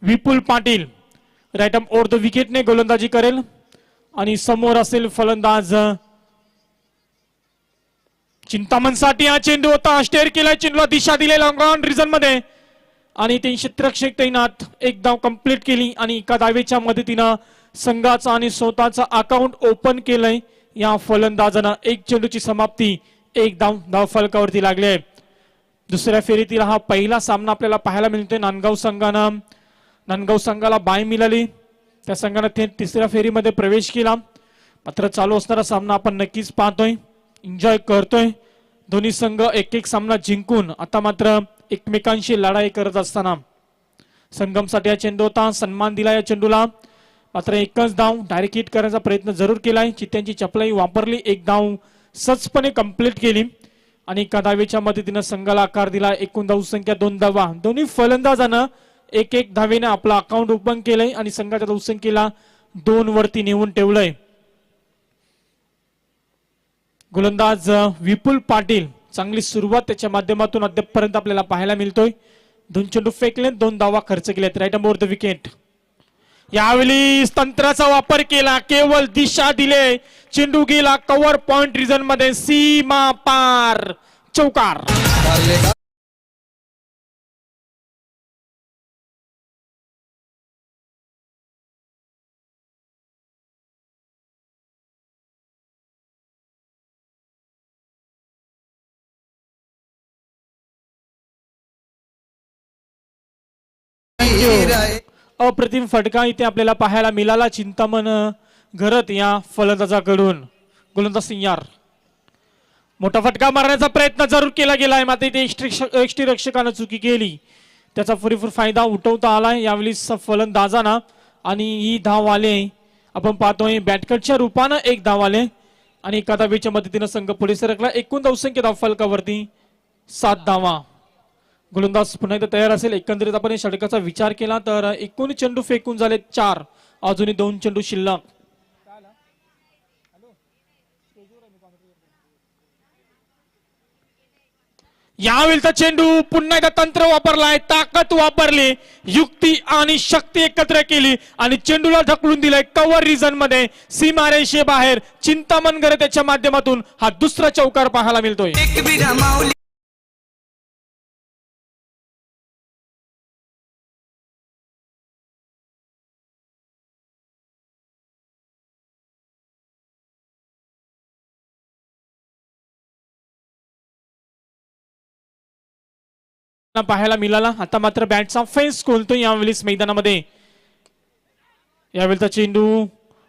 Vipul Patil right arm over the विकेटने गोलंदाजी करेल आणि समोर असेल फलंदाज चिंतामणसाठी हा चेंडू होता. स्टेअर केलाय, चेंडूला दिशा दिली लॉंग ऑन रिझन मध्ये आणि 300 तैनात. एक धाव कंप्लीट केली आणि एका धावेच्या मदतीनं संघाचा आणि स्वतःचा अकाउंट ओपन केलंय. या फलंदाजानं एक चेंडूची समाप्ती, एक धाव फलकावरती लागले. दुसऱ्या फेरीतील हा पहिला सामना आपल्याला पाहायला मिळतोय. नांदगाव संघाला बाय मिळाली, त्या संघाने थेट तिसऱ्या फेरीमध्ये प्रवेश केला. मात्र चालू असणारा सामना आपण नक्कीच पाहतोय, एन्जॉय करतोय. दोन्ही संघ एक एक सामना जिंकून आता मात्र एकमेकांशी लढाई करत असताना संगमसाठी हा चेंडू होता. सन्मान दिला या चेंडूला, मात्र एकच धाव डायरेक्ट हिट करण्याचा प्रयत्न जरूर केलाय. चित्त्यांची चपलाई वापरली, एक धाव सहजपणे कंप्लीट केली आणि एका धावेच्या मदतीनं संघाला आकार दिला. एकूण धाव संख्या 2 धावा. दोन्ही फलंदाजानं एक एक धावेने आपलं अकाउंट ओपन केलंय आणि संघाच्या धावसंख्येला 2 वरती नेऊन ठेवलंय. गोलंदाज विपुल पाटील, चांगली सुरुवात त्याच्या माध्यमातून अद्यापपर्यंत आपल्याला पाहायला मिळतोय. 2 चेंडू फेकले, 2 धावा खर्च केल्यात. Right arm over the wicket. यावेळी तंत्राचा वापर केला, केवळ दिशा दिले, चेंडू गेला कव्हर पॉइंट रिजन मध्ये, सीमा पार, चौकार. अप्रतिम फटका इथे आपल्याला पाहायला मिळाला चिंतामण घरत या फलंदाजाकडून. गोलंदाज सिंगार मोठा फटका मारण्याचा प्रयत्न जरूर केला गेलाय, मात्र इथे यष्टीरक्षकानं चुकी केली, त्याचा पुरेपूर फायदा उठवता आलाय यावेळी फलंदाजांना आणि ही धाव आले. आपण पाहतोय बॅटकटच्या रूपानं एक धाव आले आणि एका धावेच्या मदतीनं संघ पुढे सरकला. एकूण धावसंख्या धाव फलकावरती 7 धावा. गोलंदाज पुन्हा एकदा तयार असेल. एकंदरीत आपण षटकाचा विचार केला तर एकूण चेंडू फेकून झाले 4, अजूनही 2 चेंडू शिल्लक. यावेळीचा चेंडू पुन्हा एकदा तंत्र वापरलाय, ताकद वापरली, युक्ती आणि शक्ती एकत्र केली आणि चेंडूला ढकलून दिलाय कव्हर रिजन मध्ये, सीमारेषे बाहेर. चिंतामण घरे त्याच्या माध्यमातून हा दुसरा चौकार पाहायला मिळतोय. पाहायला मिळाला. आता मात्र बॅटचा फेस खोलतोय यावेळेस मैदानामध्ये. यावेळेचा चेंडू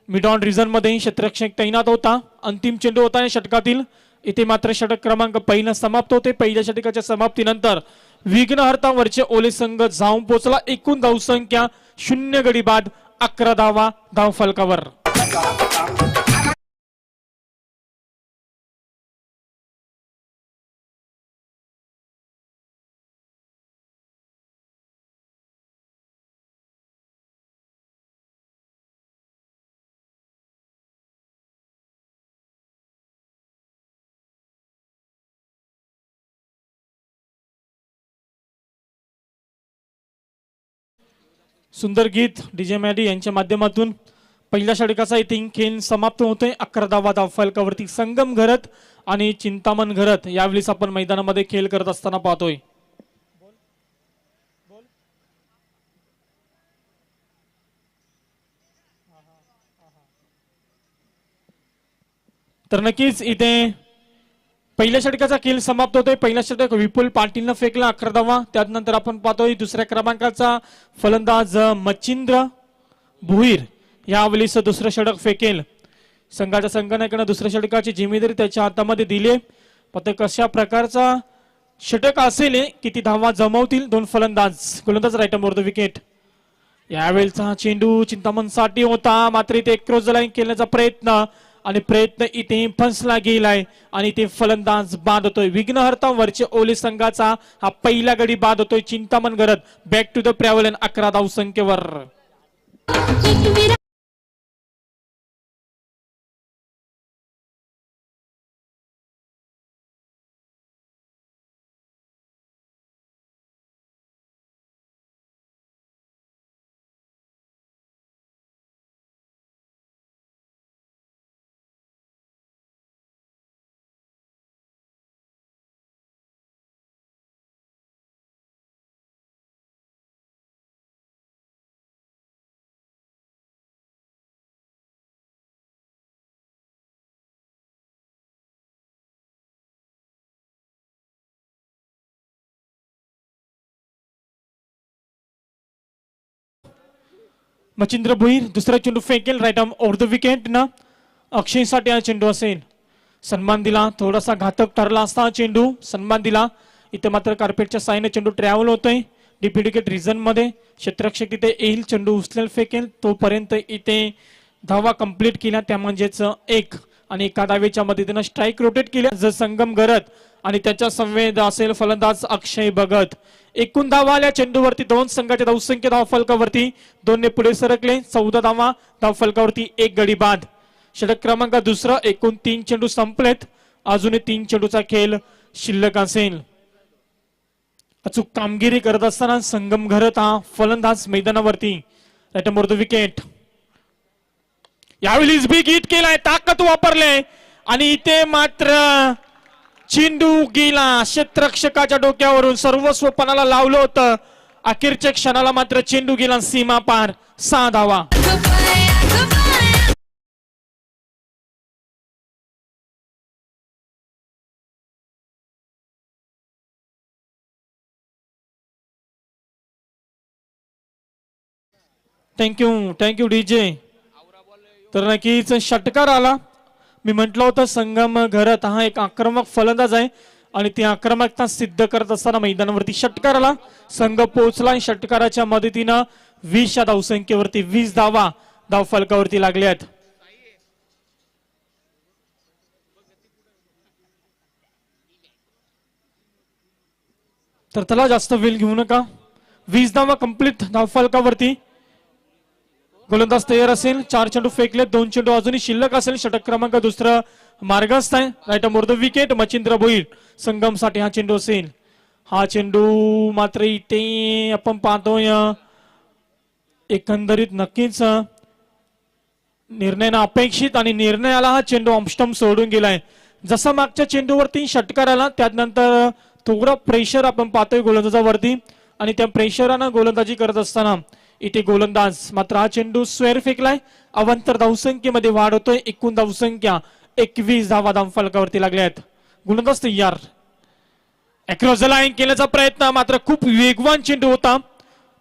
मिड ऑन रिझन मध्ये क्षेत्ररक्षक तैनात होता. अंतिम चेंडू होता या षटकातील. इथे मात्र षटक क्रमांक 1 समाप्त होते. पहिल्या षटकाच्या समाप्तीनंतर विघ्नहर्ता वरचे ओले संघ जाऊन पोहोचला. एकूण धावसंख्या 0 गडी बाद, 11 धावा धाव फलकावर. सुंदर गीत डीजे मॅडी यांच्या माध्यमातून पहिल्या षटकाचा इथे खेळ समाप्त होतोय. 11 धावा धाव फलकावरती. संगम घरत आणि चिंतामण घरत यावेळेस आपण मैदानामध्ये खेळ करत असताना पाहतोय. तर नक्कीच इथे पहिल्या षटकाचा खेळ समाप्त होतोय. पहिला षटक विपुल पाटीलनं फेकला 11 धावा. त्यानंतर आपण पाहतोय दुसऱ्या क्रमांकाचा फलंदाज मच्छिंद्र भुईर यावेळेस दुसरं षटक फेकेल. संघाच्या संघटनेकडे दुसऱ्या षटकाची जिम्मेदारी त्याच्या हातामध्ये दिली. पण कशा प्रकारचा षटक असेल, किती धावा जमवतील 2 फलंदाज. गोलंदाज right arm over the wicket. यावेळेचा चेंडू चिंतामणसाठी होता, मात्र इथे क्रॉस लाईन केल्याचा प्रयत्न आणि प्रयत्न इथे फसला गेलाय आणि इथे फलंदाज बाद होतोय. विघ्नहर्ता वरचे ओले संघाचा हा पहिला गडी बाद होतोय. Chintaman Gharat back to the pavilion 11 धावसंख्येवर. मच्छिंद्र भोईर दुसरा चेंडू फेकेल right arm over the wicket ना अक्षयसाठी हा चेंडू असेल. सन्मान दिला, थोडासा घातक ठरला असता हा चेंडू, सन्मान दिला. इथे मात्र कार्पेटच्या साईने चेंडू ट्रॅव्हल होतोय डीपी विकेट रिझन मध्ये. क्षेत्ररक्षक इथे येईल, चेंडू उचलेल फेकेल तोपर्यंत इथे धावा कंप्लीट केल्या त्या म्हणजेच एक आणि एका धावेच्या मदतीनं स्ट्राईक रोटेट केल्या. जर संगम गरत आणि त्याच्या संवेद असेल फलंदाज अक्षय भगत. एकूण धावा आल्या चेंडूवरती दोन संघाच्या धावसंख्या धाव फलकावरती दोनने पुढे सरकले 14 धावा धाव फलकावरती एक गडी बाद. षटक क्रमांक दुसरा एकूण 3 चेंडू संपलेत, अजूनही 3 चेंडूचा खेळ शिल्लक असेल. अचूक कामगिरी करत असताना संगम घरत हा फलंदाज मैदानावरती राईट मोर द विकेट. यावेळी बिग हिट केलाय, ताकद वापरले आणि इथे मात्र चेंडू गेला क्षेत्ररक्षकाच्या डोक्यावरून. सर्वस्व पणाला लावलं होतं, अखेरच्या क्षणाला मात्र चेंडू गेला सीमा पार. 6 धावा. Thank you DJ. तर नक्कीच षटकार आला. मी म्हटलं होतं संगम घरत हा एक आक्रमक फलंदाज आहे आणि ती आक्रमकता सिद्ध करत असताना मैदानावरती षटकार आला. संघ पोहोचला षटकाराच्या मदतीनं 20 या धावसंख्येवरती 20 धावा धाव फलकावरती लागल्यात. तर त्याला जास्त वेळ घेऊ नका. 20 धावा कंप्लीट धाव फलकावरती. गोलंदाज तयार असेल, 4 चेंडू फेकले, 2 चेंडू अजूनही शिल्लक असेल. षटक क्रमांक दुसरा मार्गस्थ आहे right more the wicket. Machhindra Bhoir Sangam साठी हा चेंडू असेल. हा चेंडू मात्र इथे आपण पाहतोय एकंदरीत नक्कीच निर्णय अपेक्षित आणि निर्णयाला हा चेंडू ऑफस्टंप सोडून गेलाय. जसा मागच्या चेंडूवरती षटकार आला त्यानंतर थोडा प्रेशर आपण पाहतोय गोलंदाजावरती आणि त्या प्रेशरानं गोलंदाजी करत असताना इथे गोलंदाज मात्र हा चेंडू स्क्वेअर फेकलाय. अवांतर धावसंख्येमध्ये वाढ होतोय. एकूण धावसंख्या 21 धावा धाव फलकावरती लागल्यात. गोलंदाज तयार. अक्रॉस द लाईन केल्याचा प्रयत्न मात्र खूप वेगवान चेंडू होता.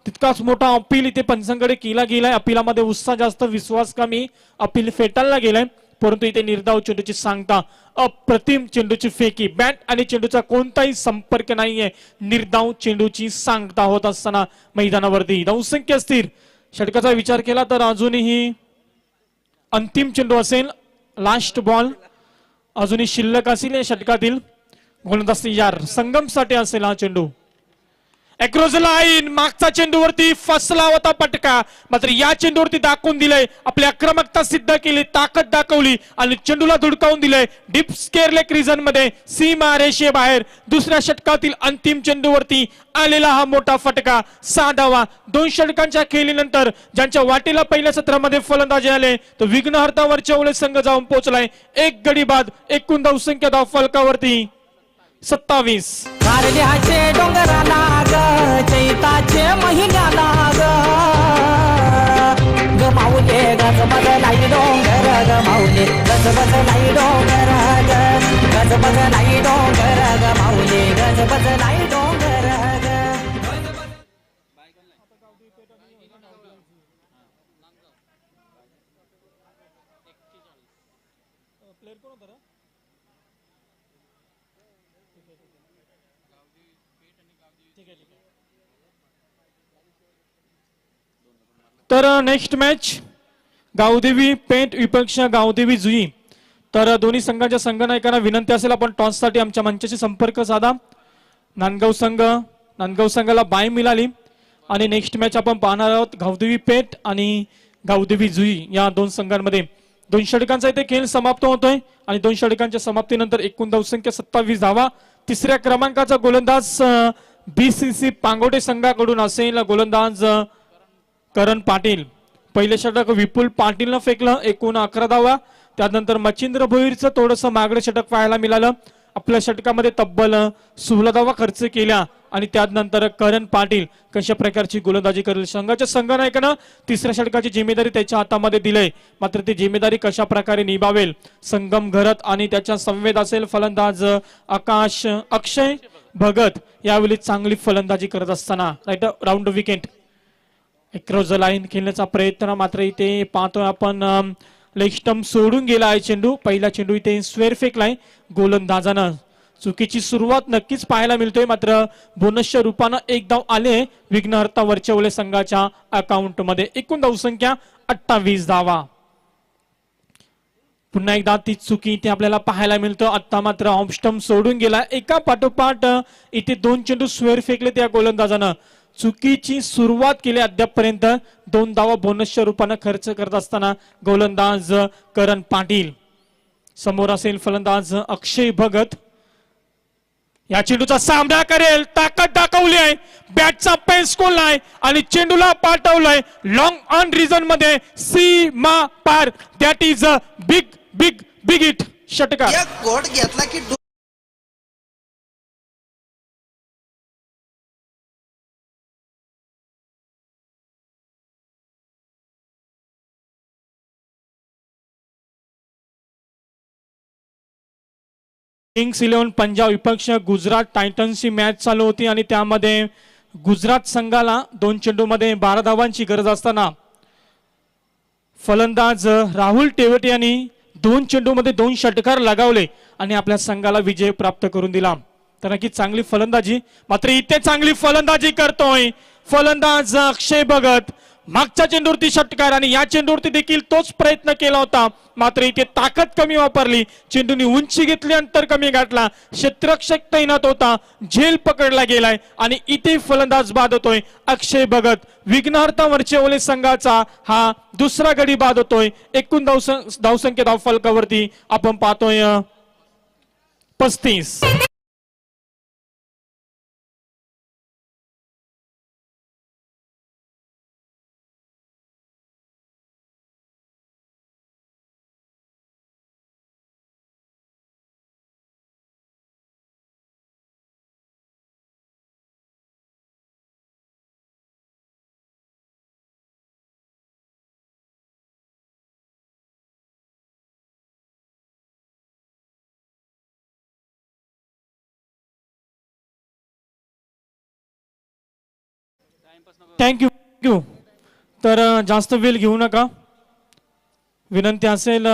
तितकाच मोठा अपील इथे पंचांकडे केला गेलाय. अपिलामध्ये उत्साह जास्त, विश्वास कमी. अपील फेटाळला गेलाय परंतु इथे निर्धाव चेंडूची सांगता. अप्रतिम चेंडूची फेकी, बॅट आणि चेंडूचा कोणताही संपर्क नाहीये. निर्धाव चेंडूची सांगता होत असताना मैदानावरती धावसंख्या स्थिर. षटकाचा विचार केला तर अजूनही अंतिम चेंडू असेल, लास्ट बॉल अजूनही शिल्लक असेल या षटकातील. गोलंदाज तयार. संगम साठी असेल हा चेंडू. अक्रॉस द लाईन मागचा चेंडूवरती फसला होता पटका, मात्र या चेंडूवरती दाखवून दिलंय आपली आक्रमकता सिद्ध केली, ताकद दाखवली आणि चेंडूला धुडकावून दिलंय डीप स्क्वेअर लेग रिजन मध्ये सीमा रेषेबाहेर. दुसऱ्या षटकातील अंतिम चेंडूवरती आलेला हा मोठा फटका. 6 धावा. 2 षटकांच्या खेळीनंतर ज्यांच्या वाटेला पहिल्या सत्रामध्ये फलंदाजी आले तो विघ्नहर्तावरच्या ओले संघ जाऊन पोहोचलाय. एक गडी बाद. एकूण धावसंख्या धाव फलकावरती 27. कारल्याचे डोंगराला ग चैताचे महिन्याला ग गमावले गज बदलाई डोंगर गमावले गज बदलाई डोंगर ग गज बदलाई डोंगर गमावले गज बदलाई डोंगर ग. तर नेक्स्ट मॅच गावदेवी पेठ विपक्ष गावदेवी जुई. तर दोन्ही संघाच्या संघनायकांना विनंती असेल आपण टॉस साठी आमच्या मंचाशी संपर्क साधा. नांदगाव संघाला बाय मिळाली आणि नेक्स्ट मॅच आपण पाहणार आहोत गावदेवी पेठ आणि गावदेवी जुई या दोन संघांमध्ये. 2 षटकांचा इथे खेळ समाप्त होतोय आणि 2 षटकांच्या समाप्तीनंतर एकूण धावसंख्या 27 धावा. तिसऱ्या क्रमांकाचा गोलंदाज बीसीसी पांगोटे संघाकडून असेल गोलंदाज करण पाटील. पहिले षटक विपुल पाटीलनं फेकलं, एकूण 11 धावा. त्यानंतर मच्छिंद्र भोईरचं थोडंसं मागडे षटक पाहायला मिळालं. आपल्या षटकामध्ये तब्बल 16 धावा खर्च केल्या आणि त्यानंतर करण पाटील कशा प्रकारची गोलंदाजी करेल. संघाच्या संघनायकानं तिसऱ्या षटकाची जिम्मेदारी त्याच्या हातामध्ये दिलंय, मात्र ती जिम्मेदारी कशा प्रकारे निभावेल संगम घरत आणि त्याच्या संवेद असेल फलंदाज अक्षय भगत. यावेळी चांगली फलंदाजी करत असताना right round wicket cross the line खेळण्याचा प्रयत्न, मात्र इथे पाहतोय आपण लेग स्टंप सोडून गेला आहे चेंडू. पहिला चेंडू इथे स्क्वेअर फेकलाय गोलंदाजानं. चुकीची सुरुवात नक्कीच पाहायला मिळतोय, मात्र बोनसच्या रूपानं एक धाव आले विघ्नहर्ता वरचेवले संघाच्या अकाउंट मध्ये. एकूण धावसंख्या 28 धावा. पुन्हा एकदा ती चुकी इथे आपल्याला पाहायला मिळतं. आता मात्र ऑफ स्टंप सोडून गेला. एका पाठोपाठ इथे 2 चेंडू स्क्वेअर फेकले त्या गोलंदाजानं. चुकीची सुरुवात केली. अद्यापपर्यंत 2 धावा बोनसच्या रूपानं खर्च करत असताना गोलंदाज करण पाटील. समोर असेल फलंदाज अक्षय भगत. या चेंडूचा सामना करेल, ताकद दाखवली आहे, बॅटचा पेस कोललाय आणि चेंडूला पाठवलंय लॉंग ऑन रिजन मध्ये सीमा पार. That is a big big big hit. षटकार. एक गोट घेतला की किंग्स 11 पंजाब विपक्ष गुजरात टायटन्सची मॅच चालू होती आणि त्यामध्ये गुजरात संघाला 2 चेंडूमध्ये 12 धावांची गरज असताना फलंदाज राहुल टेवटे यांनी 2 चेंडूमध्ये 2 षटकार लगावले आणि आपल्या संघाला विजय प्राप्त करून दिला. तर नक्की चांगली फलंदाजी, मात्र इथे चांगली फलंदाजी करतोय फलंदाज अक्षय भगत. मागच्या चेंडूवरती षटकार आणि या चेंडूवरती देखील तोच प्रयत्न केला होता, मात्र इथे ताकद कमी वापरली. चेंडूने उंची घेतली, अंतर कमी गाठला, क्षेत्ररक्षक तैनात होता, झेल पकडला गेलाय आणि इथे फलंदाज बाद होतोय अक्षय भगत. विघ्नहर्ता वरचेवले संघाचा हा दुसरा गडी बाद होतोय. एकूण धावसंख्या धावफलकावरती आपण पाहतोय 35. थँक्यू. तर जास्त वेळ घेऊ नका, विनंती असेल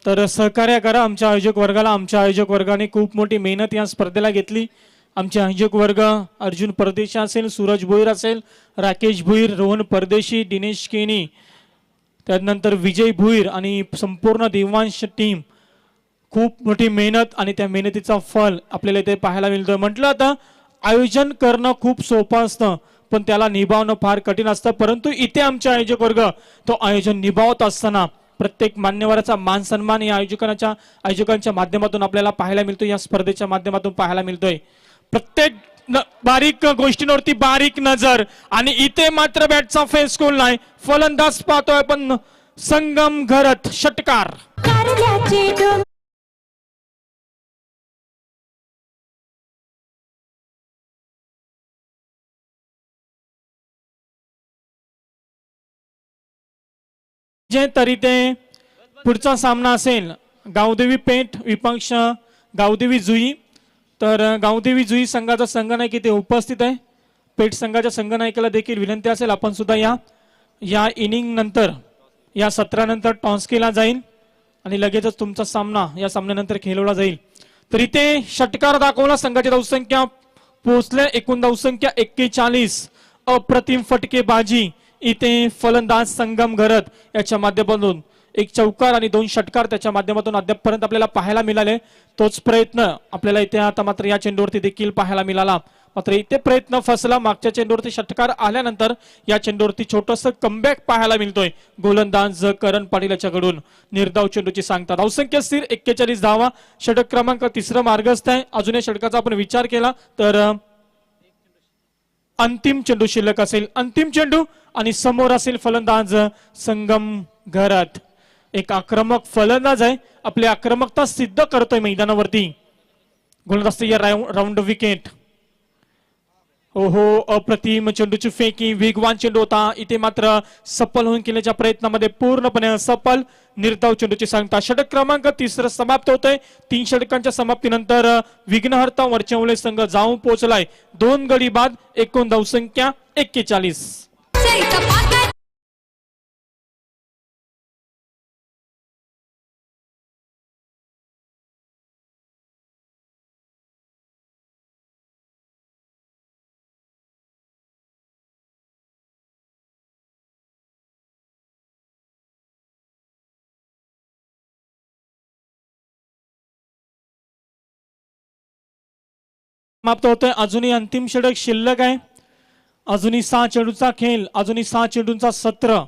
तर सहकार्य करा आमच्या आयोजक वर्गाला. आमच्या आयोजक वर्गाने खूप मोठी मेहनत या स्पर्धेला घेतली. आमचे आयोजक वर्ग अर्जुन परदेशी असेल, सूरज भोईर असेल, राकेश भोईर, रोहन परदेशी, दिनेश केनी, त्यानंतर विजय भोईर आणि संपूर्ण देवांश टीम. खूप मोठी मेहनत आणि त्या मेहनतीचा फल आपल्याला इथे पाहायला मिळतं. म्हटलं आता आयोजन करणं खूप सोपं असतं, पण त्याला निभावणं फार कठीण असतं. परंतु इथे आमचे आयोजक वर्ग तो आयोजन निभावत असताना प्रत्येक मान्यवराचा मान सन्मान या आयोजकांच्या माध्यमातून आपल्याला पाहायला मिळतो, या स्पर्धेच्या माध्यमातून पाहायला मिळतोय. प्रत्येक बारीक गोष्टींवरती बारीक नजर आणि इथे मात्र बॅटचा फेस कोल नाही. फलंदाज पाहतोय पण संगम घरत. षटकार. जे तरी ते पुढचा सामना असेल गावदेवी पेठ विपक्ष गावदेवी जुई. तर गावदेवी जुई संघाचा संघनायक इथे उपस्थित आहे. पेठ संघाच्या संघनायकाला देखील विनंती असेल आपण सुद्धा या इनिंग नंतर या सत्रानंतर टॉस केला जाईल आणि लगेचच तुमचा सामना या सामन्यानंतर खेळवला जाईल. तर इथे षटकार दाखवला. संघाची धावसंख्या पोहोचले, एकूण धावसंख्या 41. अप्रतिम फटकेबाजी इथे फलंदाज संगम घरत याच्या माध्यमातून 1 चौकार आणि 2 षटकार त्याच्या माध्यमातून अद्यापपर्यंत आपल्याला पाहायला मिळाले. तोच प्रयत्न आपल्याला इथे आता मात्र या चेंडूवरती देखील पाहायला मिळाला. मात्र इथे प्रयत्न फसला. मागच्या चेंडूवरती षटकार आल्यानंतर या चेंडूवरती छोटस कमबॅक पाहायला मिळतोय गोलंदाज करण पाटील याच्याकडून. निर्धाव चेंडूची सांगता. धावसंख्या स्थिर 41 धावा. षटक क्रमांक 3 मार्गस्थ आहे. अजून या षटकाचा आपण विचार केला तर अंतिम चेंडू शिल्लक असेल. अंतिम चेंडू आणि समोर असेल फलंदाज संगम घरत. एक आक्रमक फलंदाज आहे, आपली आक्रमकता सिद्ध करतोय मैदानावरती. गोलंदाज या राऊंड विकेट. ओहो, अप्रतिम चेंडूची फेकी. वेगवान चेंडू होता, इथे मात्र सफल होऊन केल्याच्या प्रयत्नामध्ये पूर्णपणे असफल. निर्धाव चेंडूची सांगता. षटक क्रमांक 3 समाप्त होतोय. 3 षटकांच्या समाप्तीनंतर विघ्नहर्ता वरचेवले संघ जाऊन पोहोचलाय 2 गडी बाद. एकूण धावसंख्या 41. समाप्त होतोय. अजूनही अंतिम षटक शिल्लक आहे. अजूनही 6 चेंडूचा खेळ, अजूनही 6 चेंडूंचा सत्र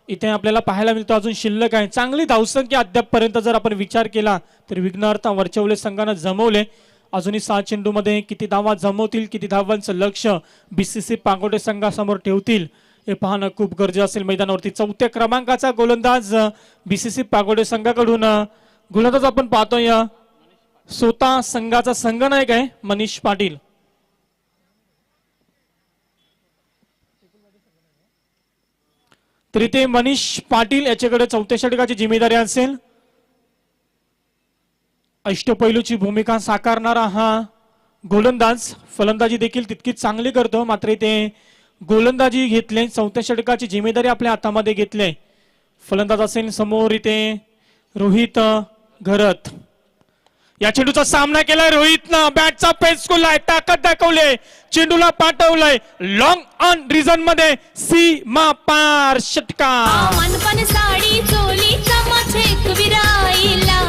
इथे आपल्याला पाहायला मिळतो. अजून शिल्लक आहे. चांगली धावसंख्या अद्यापपर्यंत जर आपण विचार केला तर विघ्नहर्ता वरचवले संघानं जमवले. अजूनही 6 चेंडूमध्ये किती धावा जमवतील, किती धावांचं लक्ष बीसीसी पागोटे संघासमोर ठेवतील हे पाहणं खूप गरजेचं असेल मैदानावरती. 4थ्या क्रमांकाचा गोलंदाज बीसीसी पागोटे संघाकडून गोलंदाज आपण पाहतोय स्वतः संघाचा संघनायक आहे मनीष पाटील. तरी ते मनीष पाटील याच्याकडे 4थ्या षटकाची जिम्मेदारी असेल. अष्टपैलूची भूमिका साकारणारा हा गोलंदाज फलंदाजी देखील तितकीच चांगली करतो. मात्र ते गोलंदाजी घेतले, 4थ्या षटकाची जिम्मेदारी आपल्या हातामध्ये घेतली. फलंदाज असेल समोर इथे रोहित घरत. या चेंडूचा सामना केलाय रोहितनं. बॅटचा पेस खोललाय, ताकद दाखवले, चेंडूला पाठवलंय लॉंग ऑन रिझन मध्ये, सीमा पार षटकार. मनपण साडी चोली चमचेक विराईला,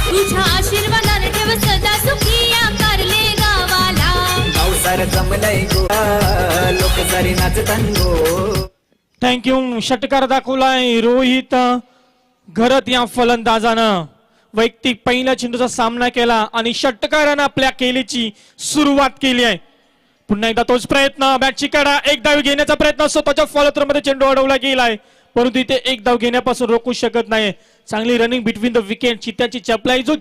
तुझ्या आशीर्वादाने ठेव सदा सुखी या कारले गावाला. पावसार जमलंय गो, लोक सारी नाचतांगो. थँक्यू. षटकार दाखवलाय रोहित घरत या फलंदाजानं. वैयक्तिक पहिल्या चेंडूचा सामना केला आणि षटकारानं आपल्या खेळीची सुरुवात केली आहे. पुन्हा एकदा तोच प्रयत्न, बॅटची कडा, एक धाव घेण्याचा प्रयत्न, स्वतःच्या फॉलोथ्रोमध्ये चेंडू अडवला गेलाय परंतु इथे एक धाव घेण्यापासून रोखू शकत नाही. चांगली रनिंग बिटवीन द विकेट. चित्याची चपलाई, जो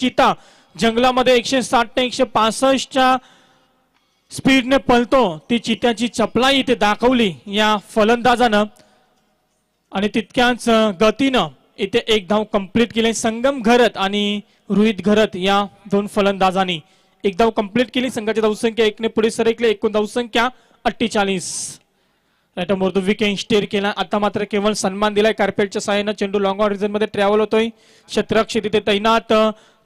चिता जंगलामध्ये 160 ते 165 स्पीडने पळतो ती चित्याची चपलाई इथे दाखवली या फलंदाजानं आणि तितक्याच गतीनं इथे एक धाव कंप्लीट केली. संगम घरत आणि रोहित घरत या दोन फलंदाजांनी एक धाव कंप्लीट केली. संघाची धावसंख्या 1 ने पुढे सरकले. एकूण धावसंख्या 48. मोर्दू विकेट स्टेअर केला. आता मात्र केवळ सन्मान दिलाय. कार्पेटच्या साहाय्याने चेंडू लॉंग ऑन रिजन मध्ये ट्रॅव्हल होतोय. क्षेत्ररक्षक इथे तैनात.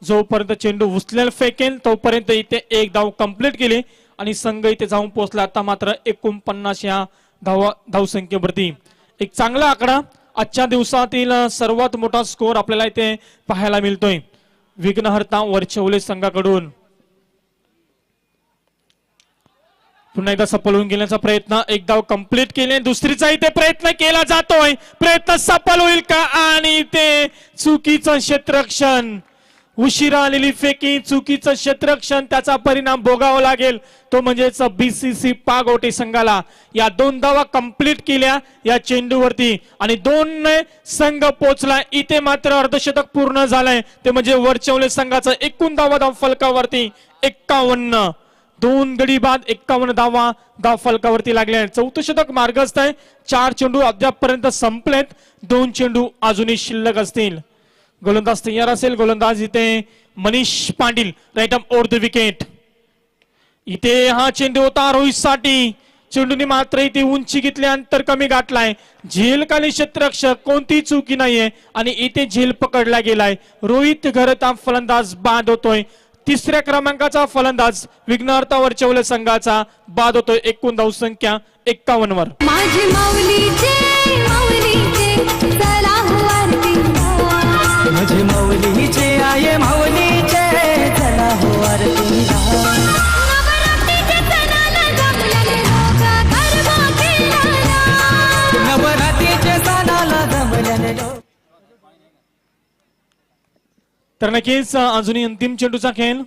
जोपर्यंत चेंडू उचलेल फेकेल तोपर्यंत इथे एक धाव कंप्लीट केली आणि संघ इथे जाऊन पोहोचला. आता मात्र 49 या धावसंख्येवरती. एक चांगला आकडा. आजच्या दिवसातील सर्वात मोठा स्कोर आपल्याला इथे पाहायला मिळतोय विघ्नहर्ता वरचवले संघाकडून. पुन्हा एकदा सफल होऊन गेल्याचा प्रयत्न. एक धाव कंप्लीट केले. दुसरीचा इथे प्रयत्न केला जातोय. प्रयत्न सफल होईल का? आणि ते चुकीचं क्षेत्ररक्षण. उशिरा आलेली फेकी, चुकीचं क्षेत्ररक्षण, त्याचा परिणाम भोगावा लागेल. तो म्हणजेच बीसीसी पागोटे संघाला. या 2 धावा कंप्लीट केल्या या चेंडूवरती आणि 2 संघ पोचला. इथे मात्र अर्धशतक पूर्ण झालंय. ते म्हणजे वरचवले संघाचं एकूण धाव फलकावरती 51. 2 गडी बाद 51 धाव फलकावरती लागले. 4थं षटक मार्गस्थ आहे. 4 चेंडू अद्यापपर्यंत संपलेत. 2 चेंडू अजूनही शिल्लक असतील. गोलंदाज तयार असेल. गोलंदाज इथे Manish Patil. Right up over the wicket. इथे हा चेंडू होता रोहित साठी. चेंडूने मात्र इथे उंची घेतली, अंतर कमी गाठलाय. झेल खाली क्षेत्ररक्षक, कोणती चुकी नाहीये आणि इथे झेल पकडला गेलाय. रोहित घरत फलंदाज बाद होतोय. 3ऱ्या क्रमांकाचा फलंदाज विघ्नहर्ता वरचवले संघाचा बाद होतोय. एकूण धावसंख्या 51 वर. माझी माऊलीचे चला वरती, माझे माऊलीचे आहे माऊलीचे चला हो आरती. नवरात्रीचे सणाला जमलेले लोक गरबा खेळायला. नवरात्रीचे सणाला जमलेले लोक. तर नक्कीच अजूनही अंतिम चेंडूचा खेळ.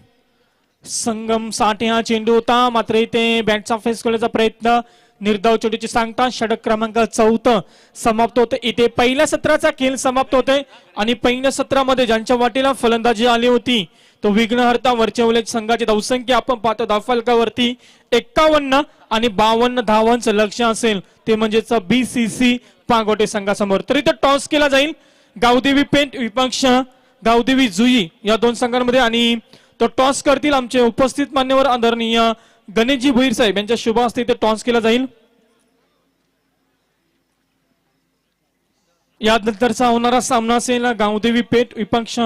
संगम 60 हा चेंडू होता. मात्र इथे बॅटचा फेस करण्याचा प्रयत्न. निर्धाव चेंडूची सांगता. षटक क्रमांक 4 समाप्त होते. इथे पहिल्या सत्राचा खेळ समाप्त होते आणि पहिल्या सत्रामध्ये ज्यांच्या वाटेला फलंदाजी आली होती तो विघ्नहर्ता वरचवले संघाची धावसंख्या आपण पाहतो धावफलकावरती 51 आणि 52 धावांचं लक्ष असेल. ते म्हणजेच बीसीसी पागोटे संघासमोर. तर इथे टॉस केला जाईल. गावदेवी पेंट विपक्ष गावदेवी जुई या 2 संघांमध्ये आणि तो टॉस करतील आमचे उपस्थित मान्यवर आदरणीय गणेशजी भोईर साहेब यांच्या शुभ हस्ते इथे टॉस केला जाईल. यानंतरचा होणारा सामना असेल गावदेवी पेठ विपक्ष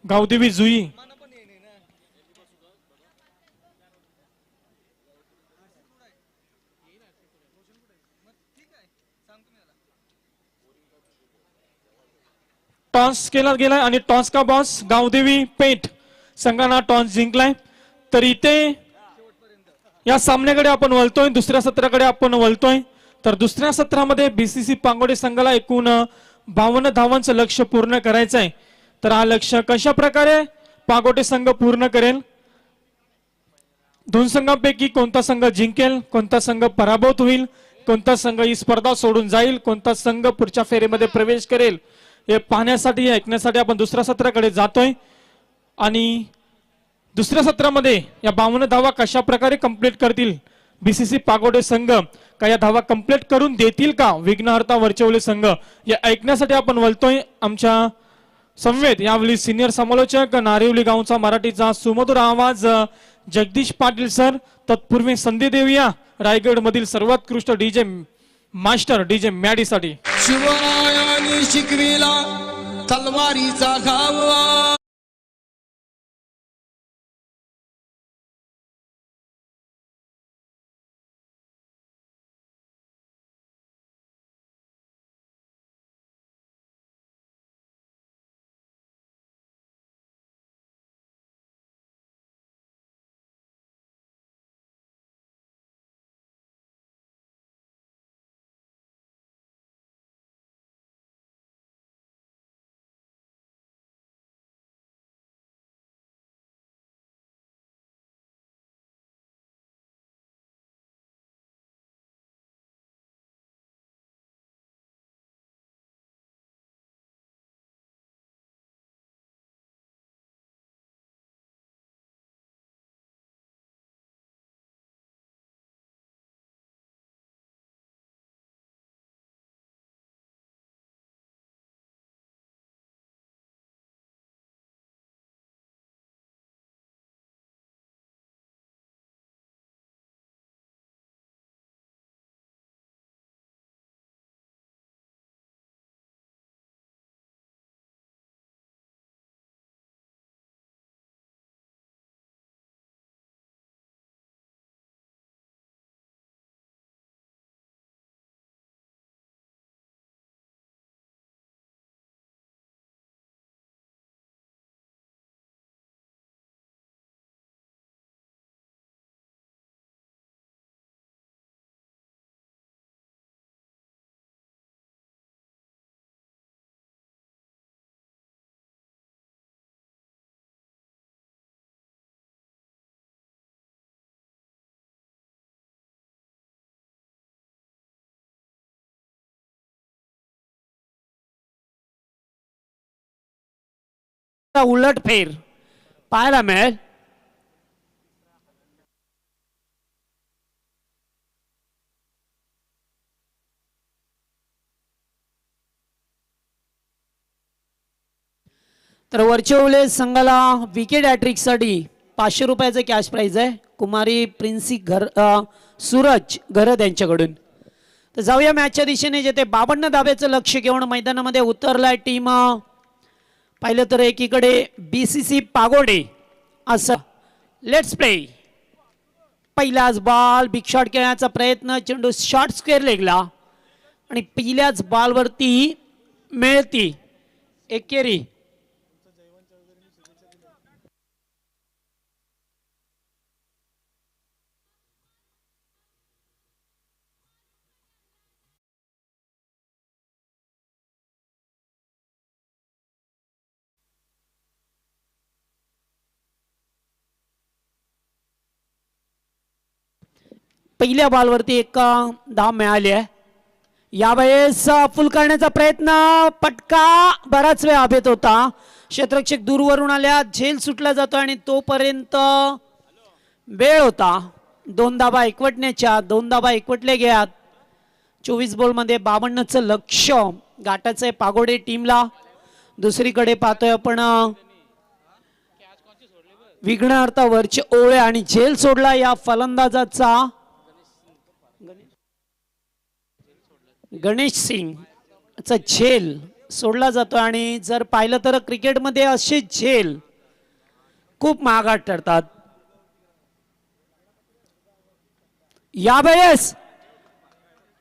गावदेवी जुई. टॉस केला गेलाय आणि टॉस का बॉस गावदेवी पेठ संघानं टॉस जिंकलाय. तर इथे या सामन्याकडे आपण वळतोय, दुसऱ्या सत्राकडे आपण वळतोय. तर दुसऱ्या सत्रामध्ये बीसीसी पांगोडे संघाला एकूण 52 धावांचं लक्ष्य पूर्ण करायचं आहे. तर हा लक्ष्य कशा प्रकारे पांगोटे संघ पूर्ण करेल, दोन संघांपैकी कोणता संघ जिंकेल, कोणता संघ पराभूत होईल, कोणता संघ ही स्पर्धा सोडून जाईल, कोणता संघ पुढच्या फेरीमध्ये प्रवेश करेल, हे पाहण्यासाठी ऐकण्यासाठी आपण दुसऱ्या सत्राकडे जातोय. आणि दुसऱ्या सत्रामध्ये या 52 धावा कशा प्रकारे कंप्लीट करतील बीसीसी पागोडे संघ, का या धावा कंप्लीट करून देतील का विघ्नहर्ता वरचवले संघ, या ऐकण्यासाठी आपण वळतोय. आमच्या समवेत यावेळी सिनियर समालोचक नारिवली गावचा मराठीचा सुमधुर आवाज जगदीश पाटील सर. तत्पूर्वी संधी देऊया रायगड मधील सर्वोत्कृष्ट डीजे मास्टर डीजे मॅडीसाठी. शिवरायाने शिकविला तलवारीचा घाव. उलटफेर पाहायला मिळेल. तर वरचेवले संघाला विकेट हॅट्रिक साठी 500 रुपयाचं कॅश प्राइज आहे कुमारी प्रिन्सी सूरज घरत यांच्याकडून. तर जाऊया मॅचच्या दिशेने, जेथे 52 धाब्याचं लक्ष घेऊन मैदानामध्ये उतरलाय टीम. पाहिलं तर एकीकडे बीसीसी पागोडे असं. Let's play. पहिलाच बॉल बिग शॉट खेळण्याचा प्रयत्न, चेंडू शॉर्ट स्क्वेअर लेगला आणि पहिल्याच बॉलवरती मिळती एकेरी. पहिल्या बॉलवरती एक धाव मिळाली आहे. यावेळेस फुल करण्याचा प्रयत्न, पटका बराच वेळ हवेत होता, क्षेत्ररक्षक दूरवरून आल्या, झेल सुटला जातो आणि तोपर्यंत वेळ होता. 2 धाबा एकवटण्याच्या, 2 धाबा एकवटले गेल्यात. 24 बॉलमध्ये 52चं लक्ष गाठाचं आहे पागोडे टीमला. दुसरीकडे पाहतोय आपण विघ्नहर्ता वरचे ओळे आणि झेल सोडला या फलंदाजाचा गणेश सिंग चा झेल सोडला जातो आणि जर पाहिलं तर क्रिकेटमध्ये असे झेल खूप महागात ठरतात. यावेळेस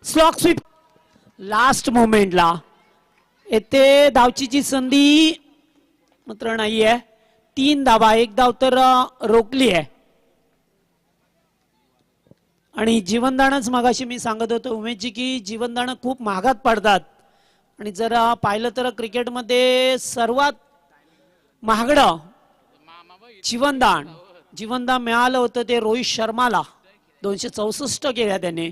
स्लॉक स्वीप लास्ट मोमेंटला येथे धावचीची संधी मात्र नाहीये. 3 धावा, 1 धाव तर रोखली आहे. आणि जीवनदानच मगाशी मी सांगत होतो उमेशजी की जीवनदान खूप महागात पडतात आणि जर पाहिलं तर क्रिकेटमध्ये सर्वात महागडं जीवनदान मिळालं होतं ते रोहित शर्माला 264 केल्या त्याने.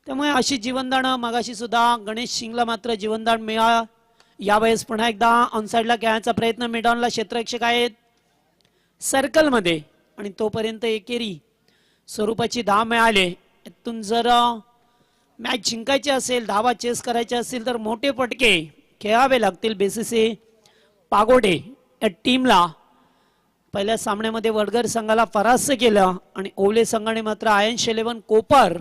त्यामुळे अशी जीवनदान मगाशी सुद्धा गणेश सिंगला मात्र जीवनदान मिळा. यावेळेस पुन्हा एकदा ऑनसाइडला खेळण्याचा प्रयत्न, मिडॉनला क्षेत्ररक्षक आहेत सर्कलमध्ये आणि तोपर्यंत एकेरी स्वरूपाची धाव मिळाले. यातून जर मॅच जिंकायची असेल, धावा चेस करायचे असतील तर मोठे फटके खेळावे लागतील. बेसिसे पागोडे या टीमला पहिल्या सामन्यामध्ये वडगर संघाला परास्त केलं आणि ओवले संघाने मात्र आयन्स 11 कोपर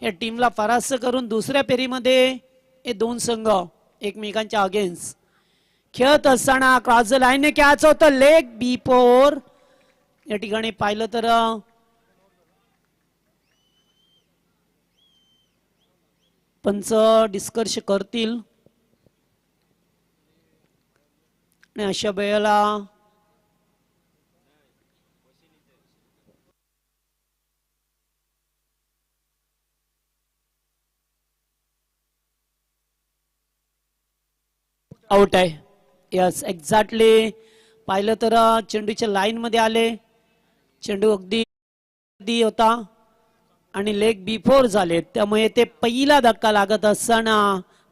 या टीमला परास्त करून दुसऱ्या फेरीमध्ये हे दोन संघ एकमेकांच्या अगेन्स्ट खेळत असताना क्रॉस द लाईनने कॅच होतं लेग B4. या ठिकाणी पाहिलं तर पंच डिस्कर्ष करतील आणि अशा वेळेला आउट आहे. यस एक्झॅक्टली पाहिलं तर चेंडूच्या लाईन मध्ये आले, चेंडू अगदी होता आणि लेग B4 झाले. त्यामुळे ते पहिला धक्का लागत असताना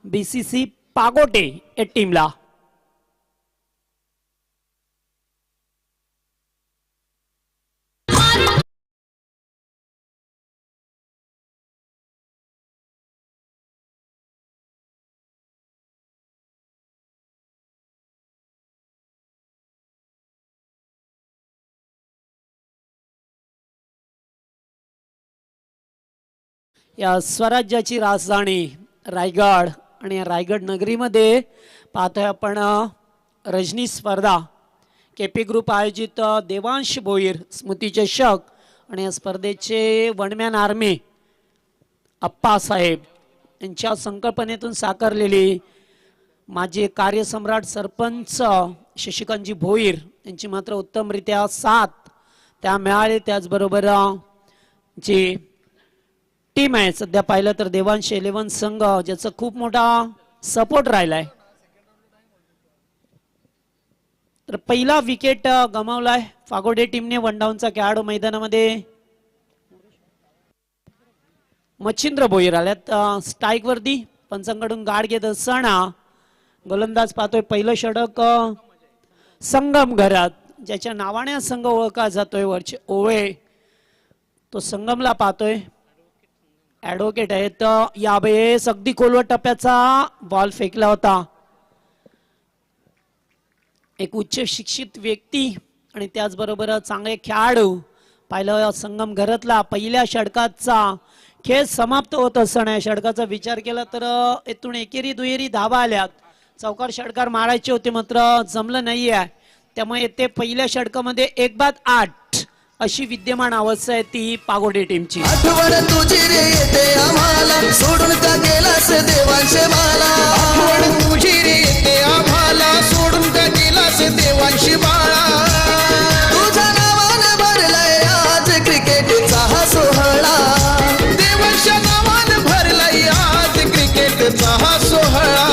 BCC पागोटे या टीमला. या स्वराज्याची राजधानी रायगड आणि रायगड नगरीमध्ये पाहतोय आपण रजनी स्पर्धा. केपी ग्रुप आयोजित देवांश भोईर स्मृती चषक आणि या स्पर्धेचे वनमॅन आर्मी अप्पासाहेब यांच्या संकल्पनेतून साकारलेली माजी कार्यसम्राट सरपंच शशिकांतजी भोईर यांची मात्र उत्तमरित्या साथ त्या मिळाले. त्याचबरोबर जी टीम आहे सध्या पाहिलं तर देवांश 11 संघ ज्याचा खूप मोठा सपोर्ट राहिलाय. तर पहिला विकेट गमावलाय फागोडे टीमने. वन डाऊनचा खेळाडू मैदानामध्ये मच्छिंद्र भोईर आल्यात स्ट्राईक वरती. पंचांकडून गाड घेत असताना गोलंदाज पाहतोय पहिलं षटक संगम घरात ज्याच्या नावाने संघ ओळखला जातोय वरचे ओळे तो संगमला पाहतोय. ऍडव्होकेट आहेत. यावेळेस अगदी खोलवर टप्प्याचा बॉल फेकला होता. एक उच्च शिक्षित व्यक्ती आणि त्याचबरोबर चांगले खेळाडू पाहिलं संगम घरातला पहिल्या षटकाचा खेळ समाप्त होत असताना या षटकाचा विचार केला तर इथून एकेरी दुहेरी धावा आल्यात. चौकार षटकार मारायचे होते मात्र जमलं नाहीये. त्यामुळे ते पहिल्या षटकामध्ये 1-8 अशी विद्यमान अवस्था आहे ती पागोडे टीमची. आठवण तुझी रे येते आम्हाला सोडून का गेलास देवांशे बाळा. आठवण तुझी रे येते आम्हाला सोडून का गेलास देवांशे बाळा. तुझ्या नावाने भरलाय आज क्रिकेटचा हा सोहळा. देवांच्या नावाने भरलाय आज क्रिकेटचा हा सोहळा.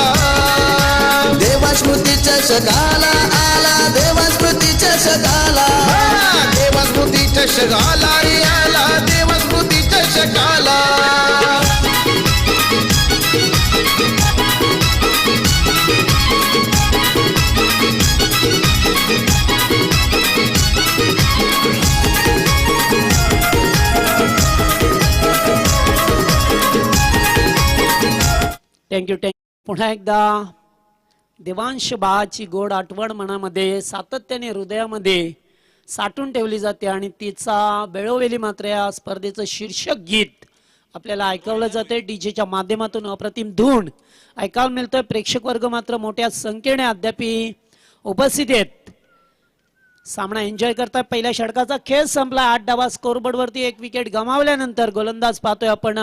देवांश स्मृतीच्या शकाला आला, देवांश स्मृतीच्या शकाला. शकाला रे आला देवस्मृतीच्या शकाला. थँक्यू. पुन्हा एकदा देवांश बाळाची गोड आठवण मनामध्ये सातत्याने हृदयामध्ये साठून ठेवली जाते आणि तिचा वेळोवेळी मात्र या स्पर्धेचं शीर्षक गीत आपल्याला ऐकवलं जाते डीजेच्या माध्यमातून अप्रतिम धून ऐकायला मिळतोय. प्रेक्षक वर्ग मात्र मोठ्या संख्येने अद्याप उपस्थित आहेत. सामना एन्जॉय करताय. पहिल्या षटकाचा खेळ संपला. 8 धावा स्कोरबोर्ड वरती. 1 विकेट गमावल्यानंतर गोलंदाज पाहतोय आपण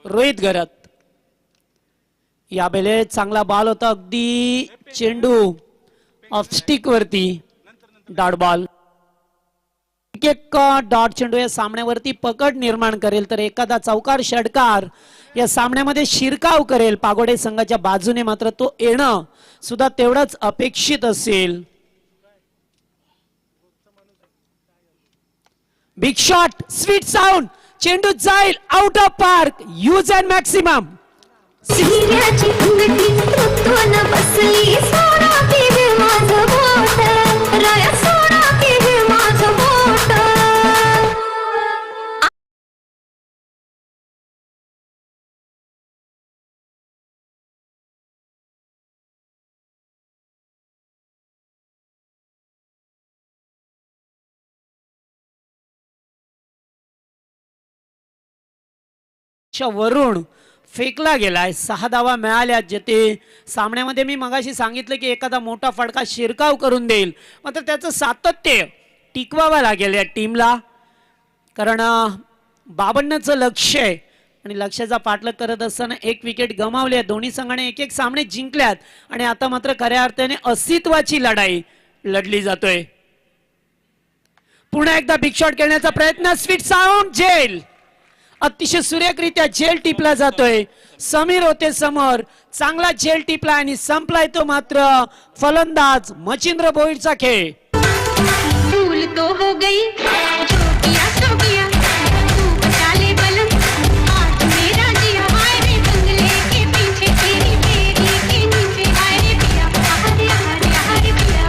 रोहित घरत. या बेलेत चांगला बॉल होता. अगदी चेंडू ऑफ स्टिक वरती डॉट बॉल. एक डॉट चेंडू या सामन्यावरती पकड निर्माण करेल तर एखादा चौकार षटकार या सामन्यामध्ये शिरकाव करेल. पागोडे संघाच्या बाजूने मात्र तो येणं सुद्धा तेवढंच अपेक्षित असेल. बिग शॉट, स्वीट साऊंड, चेंडू जाईल out of park. Huge and maximum. सिंहाची अंगठी ऋतून बसली सोडा केवे माझं बोट राया सोडा केवे माझं बोट वरून फेकला गेलाय. 6 धावा मिळाल्या. जेथे सामन्यामध्ये मी मगाशी सांगितलं की एखादा मोठा फटका शिरकाव करून देईल मात्र त्याचं सातत्य टिकवावं लागेल या टीमला. कारण 52चं लक्ष आहे आणि लक्ष्याचा पाठलाग करत असताना 1 विकेट गमावली आहे. दोन्ही संघाने 1-1 सामने जिंकल्यात आणि आता मात्र खऱ्या अर्थाने अस्तित्वाची लढाई लढली जातोय. पुन्हा एकदा बिग शॉट खेळण्याचा प्रयत्न. स्वीट साऊंड, जेल. अतिशय सुरेखरित्या जेल टिपला जातोय. समीर होते समोर. चांगला जेल टिपला आणि संपलाय तो मात्र फलंदाज मचिंद्र भोईरचा खेळ. फूल तो हो गई जो किया तू बचा ले बलम आज मेरा जिया हाय रे बंगले के पीछे तेरी बेड़ी के नीचे हाय रे पिया हरे हरे हरे पिया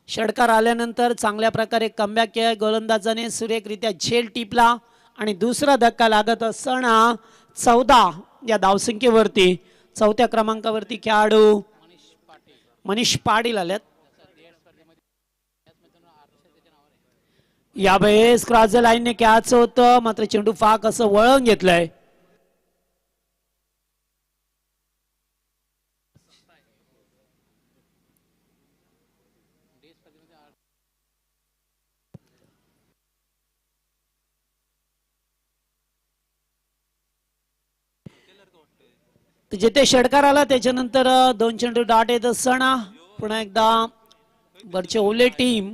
षटकार आल्यानंतर चांगल्या प्रकारे कमबॅक केला गोलंदाजाने. सुरेखरित्या झेल टिपला आणि दुसरा धक्का लागत असताना 14 या धावसंख्येवरती 4थ्या क्रमांकावरती खेळाडू मनीष पाटील आल्यात. यावेळेस क्रॉस द लाईनने कॅच होतं मात्र चेंडू फाक असं वळण घेतलंय. जिथे षटकार आला त्याच्यानंतर 2 चेंडू डॉट येत असताना पुन्हा एकदा वरची ओले टीम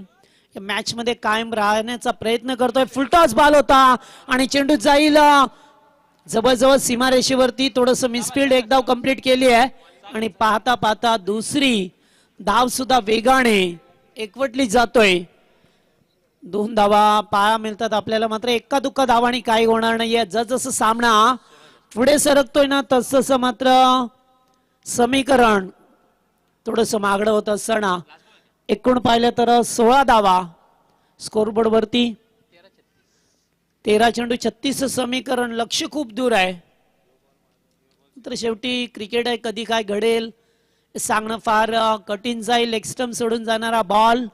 या मॅच मध्ये कायम राहण्याचा प्रयत्न करतोय. फुलटॉस बॉल होता आणि चेंडू जाईल जवळजवळ सीमारेषेवरती. थोडस मिसफिल्ड एक धाव कंप्लीट केली आहे आणि पाहता पाहता दुसरी धाव सुद्धा वेगाने एकवटली जातोय. 2 धावा पाया मिळतात आपल्याला मात्र एका दुःखा धावानी काही होणार नाहीये. जसं सामना पुढे सरकतोय ना तस मात्र समीकरण थोडस मागडं होत असताना एकूण पाहिलं तर 16 धावा स्कोरबोर्ड वरती. 13 चेंडू 36 समीकरण. लक्ष खूप दूर आहे. तर शेवटी क्रिकेट आहे. कधी काय घडेल सांगणं फार कठीण जाईल. लेग स्टंप सोडून जाणारा बॉल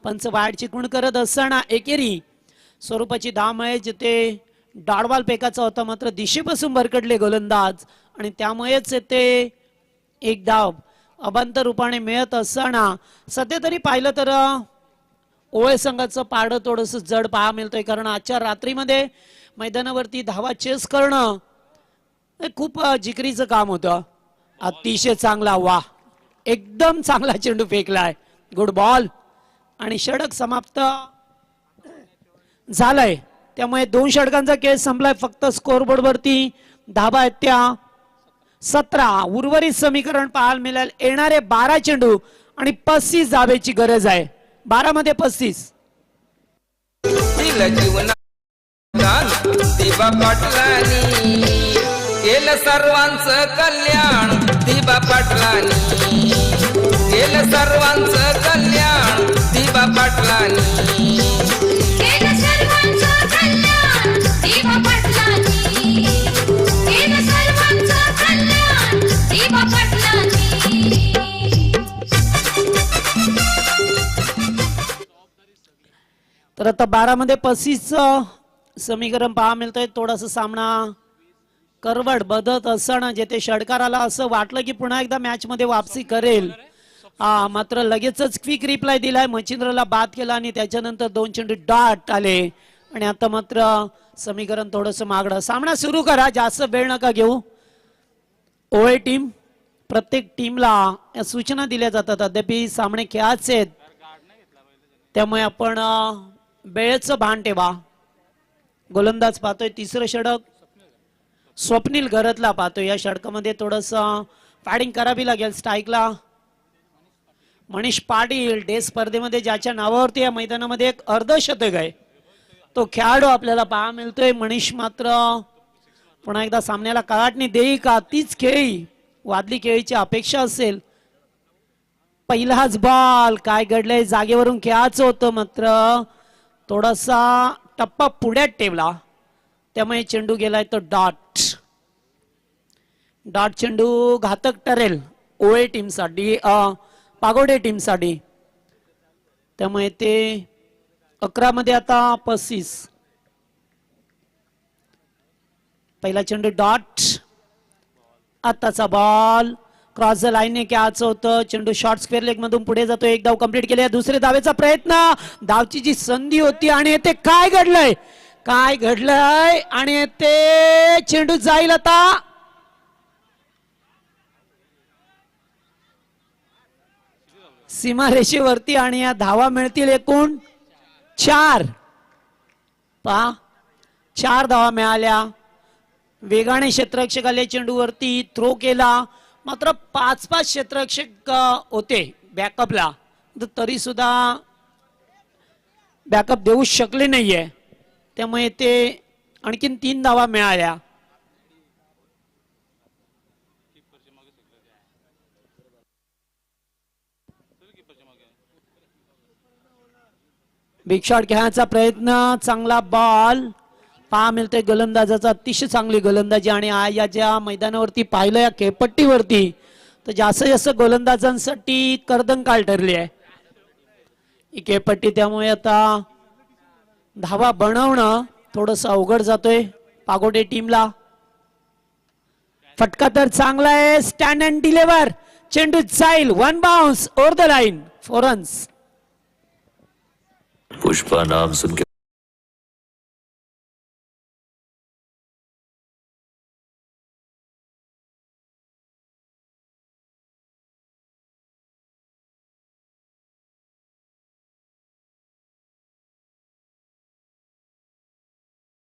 पंच वाईड चिकून करत असताना एकेरी स्वरूपाची धाम आहे. जिथे डॉट बॉल फेकाचा होता मात्र दिशेपासून भरकटले गोलंदाज आणि त्यामुळेच ते एक धाव अबांतर रूपाने मिळत असताना सध्या तरी पाहिलं तर ओळे संघाचं पारडं थोडस जड पाहा मिळतोय. कारण आजच्या रात्रीमध्ये मैदानावरती धावा चेस करणं खूप जिकरीचं काम होतं. अतिशय चांगला, वा एकदम चांगला चेंडू फेकलाय. गुड बॉल आणि षटक समाप्त झालंय. त्यामुळे 2 षटकांचा खेळ संपलाय. फक्त स्कोरबोर्ड वरती धाबा आहेत त्या 17. उर्वरित समीकरण पाहायला मिळेल. येणारे 12 चेंडू आणि 35 धाब्याची गरज आहे. 12 मध्ये 35. दिबा पाटलानी केलं सर्वांचं कल्याण. दिबा पाटलानी केलं सर्वांचं कल्याण दिवा पाटलांनी. केलं सर्वांचं कल्याण दिवा पाटलांनी. केलं सर्वांचं कल्याण दिवा पाटलांनी. तर आता 12 मध्ये 35 समीकरण पहा मिळतंय. थोडासा सामना करवड बदत असताना जेथे षटकाराला असं वाटलं की पुन्हा एकदा मॅच मध्ये वापसी करेल, मात्र लगेचच क्विक रिप्लाय दिलाय. मच्छिंद्रला बाद केला आणि त्याच्यानंतर 2 चेंडू डॉट आले आणि आता मात्र समीकरण थोडंसं मागडं. सामना सुरू करा, जास्त वेळ नका घेऊ. ओए टीम, प्रत्येक टीमला या सूचना दिल्या जातात. अद्याप सामने खेळायचे आहेत, त्यामुळे आपण वेळेचं भान ठेवा. गोलंदाज पाहतोय तिसरं षटक स्वप्नील घरतला पाहतोय. या षटकामध्ये थोडस फॅडिंग करावी लागेल. स्ट्राईकला मनीष पाटील, डे स्पर्धेमध्ये ज्याच्या नावावरती या मैदानामध्ये एक अर्धशतक आहे तो खेळाडू आपल्याला पाहा मिळतोय. मनीष मात्र पुन्हा एकदा सामन्याला काढणी देई का, तीच खेळी वादली खेळीची अपेक्षा असेल. पहिलाच बॉल, काय घडलंय, जागेवरून खेळायचं होतं मात्र थोडासा टप्पा पुढ्यात ठेवला, त्यामुळे चेंडू गेलाय तो डॉट. डॉट चेंडू घातक ठरेल ओए टीमसाठी, पागोडे टीमसाठी. त्यामुळे ते 11 मध्ये आता 35. पहिला चेंडू डॉट, आताचा बॉल क्रॉस द लाईनने खेळायचं होतं. चेंडू शॉर्ट स्क्वेअर लेग मधून पुढे जातो. एक धाव कंप्लीट केली. दुसऱ्या धावेचा प्रयत्न, धावची जी संधी होती आणि ते काय घडलंय, काय घडलंय आणि ते चेंडू जाईल आता सीमारेषेवरती आणि या धावा मिळतील एकूण 4. पहा 4 धावा मिळाल्या. वेगाने क्षेत्ररक्षक आले, चेंडूवरती थ्रो केला, मात्र 5-5 क्षेत्ररक्षक होते बॅकअपला, तरी सुद्धा बॅकअप देऊ शकले नाहीये. त्यामुळे ते आणखीन 3 धावा मिळाल्या. बिग शॉट खेळण्याचा प्रयत्न, चांगला बॉल पहा मिळतोय. गोलंदाजाचा अतिशय चांगली गोलंदाजी आणि या ज्या मैदानावरती पाहिलं या खेळपट्टीवरती तर जास्त जास्त गोलंदाजांसाठी कर्दनकाळ ठरली आहे ही खेळपट्टी. त्यामुळे आता धावा बनवणं थोडस अवघड जातोय पागोडे टीमला. फटका तर चांगला आहे, स्टँड अँड डिलिव्हर, चेंडू जाईल, 1 bounce over the line, 4 runs. Pushpa नाम सुन के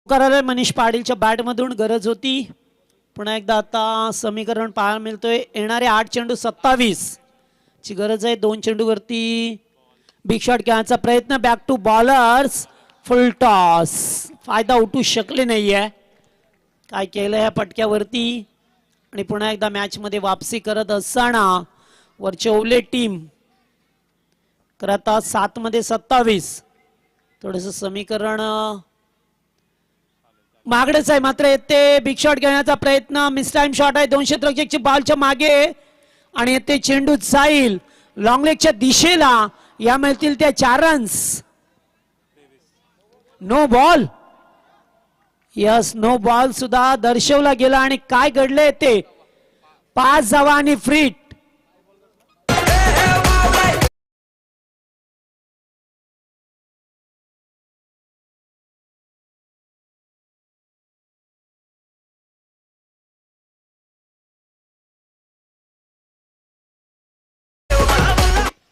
करायला मनीष पाटीलच्या बॅट मधून गरज होती. पुन्हा एकदा आता समीकरण पाहायला मिळतोय. येणारे 8 चेंडू 27 ची गरज आहे. 2 चेंडूवरती बिग शॉट खेळण्याचा प्रयत्न, back to bowlers, full toss, फायदा उठू शकले नाहीये. काय केलं या पटक्यावरती आणि पुन्हा एकदा मॅच मध्ये वापसी करत असताना वरचे ओले टीम करत 7 मध्ये 27. थोडस समीकरण मागडेच आहे, मात्र येते बिग शॉट घेण्याचा प्रयत्न, मिस टाइम शॉट आहे. 2 क्षेत्ररक्षकची बॉलच्या मागे आणि येते चेंडू जाईल लॉंग लेगच्या दिशेला. या मिळतील त्या 4 runs. No ball, yes no ball सुद्धा दर्शवला गेला आणि काय घडलंय ते 5 धावा आणि फ्रीट.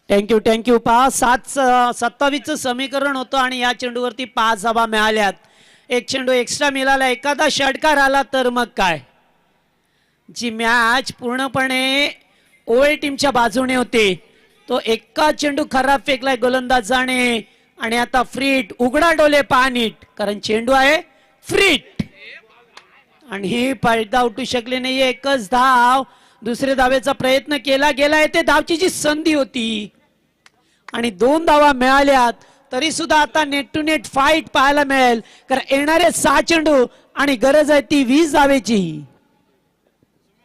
थँक्यू. पहा 27चं समीकरण होतं आणि या चेंडूवरती 5 धावा मिळाल्यात. 1 चेंडू एक्स्ट्रा मिळाला, एखादा षटकार आला तर मग काय, जी मॅच पूर्णपणे ओए टीमच्या बाजूने होती. तो एका चेंडू खराब फेकलाय गोलंदाजाने आणि आता फ्रीट. उघडा डोले पहा नीट, कारण चेंडू आहे फ्रीट आणि ही फायदा उठू शकले नाहीये. एकच धाव दुसऱ्या धावेचा प्रयत्न केला गेला. येथे धावची जी संधी होती आणि 2 धावा मिळाल्यात, तरी सुद्धा आता नेट टू नेट फाईट पाहायला मिळेल. कारण येणारे 6 चेंडू आणि गरज आहे ती 20 धावेची.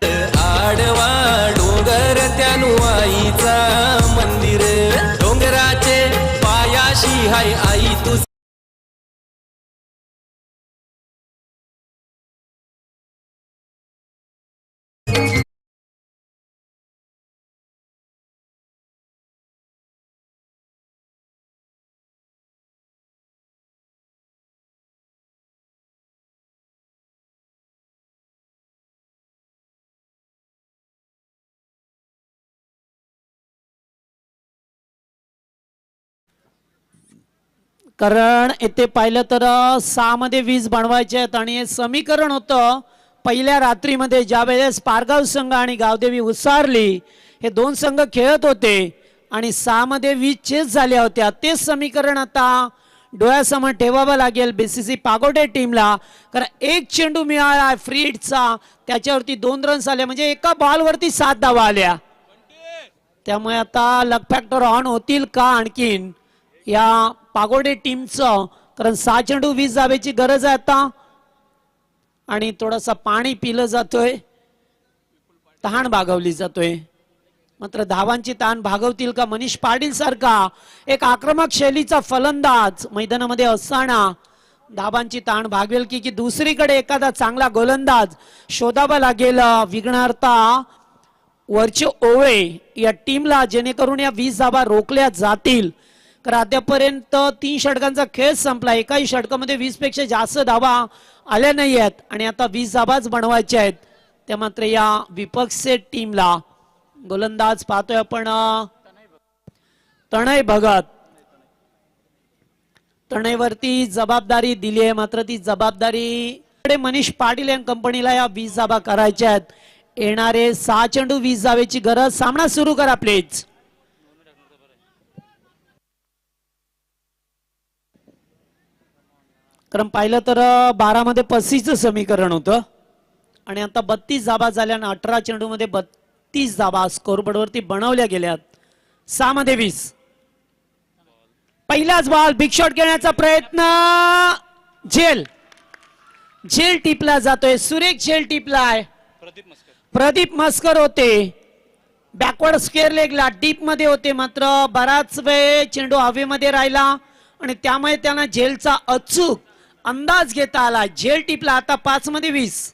आडवा डोंगर त्यानु आईचा मंदिर, डोंगराचे पायाशी हाय आई तू. कारण येथे पाहिलं तर 6 मध्ये 20 बनवायचे आहेत आणि हे समीकरण होतं पहिल्या रात्रीमध्ये, ज्या वेळेस पारगाव संघ आणि गावदेवी उसारली हे 2 संघ खेळत होते आणि 6 मध्ये 20 चेस झाल्या होत्या. तेच समीकरण आता डोळ्यासमोर ठेवावं लागेल बीसीसी पागोटे टीमला. कारण 1 चेंडू मिळाला फ्री हिटचा, त्याच्यावरती 2 रन्स आले, म्हणजे एका बॉलवरती 7 धावा आल्या. त्यामुळे आता लक फॅक्टर ऑन होतील का आणखीन या पागोडे टीमचं. कारण 6 चेंडू 20 धावेची गरज आहे आता. आणि थोडासा पाणी पिलं जातोय, तहान भागवली जातोय. मात्र धावांची ताण भागवतील का मनीष पाटील सारखा एक आक्रमक शैलीचा फलंदाज मैदानामध्ये असताना धावांची ताण भागवेल की दुसरीकडे एखादा चांगला गोलंदाज शोधावा लागेल विघ्नार्था वरचे ओळे या टीमला, जेणेकरून या 20 धावा रोखल्या जातील. कारण अद्यापर्यंत 3 षटकांचा खेळ संपला, एकाही षटकामध्ये 20 पेक्षा जास्त धावा आल्या नाही आहेत आणि आता 20 धावाच बनवायच्या आहेत. त्या मात्र या विपक्षी टीमला गोलंदाज पाहतोय आपण तनय भगत. तनयवरती जबाबदारी दिली आहे, मात्र ती जबाबदारी मनीष पाटील या कंपनीला या 20 धावा करायच्या आहेत. येणारे 6 चेंडू 20 धावेची गरज. सामना सुरू करा प्लीज. कारण पाहिलं तर 12 मध्ये 35चं समीकरण होतं आणि आता 32 धावा झाल्यानं 18 चेंडू मध्ये 32 धावा स्कोरबोर्डवरती बनवल्या गेल्यात. 6 मध्ये 20. पहिलाच बॉल, बिग शॉट घेण्याचा प्रयत्न, झेल टिपला जातोय. सुरेख झेल टिपलाय. प्रदीप मस्कर होते बॅकवर्ड स्क्वेअर लेगला, डीप मध्ये होते, मात्र बराच वेळ चेंडू हवेमध्ये राहिला आणि त्यामुळे त्यांना झेलचा अचूक अंदाज घेता आला. झेल टिपला. आता 5 मध्ये 20.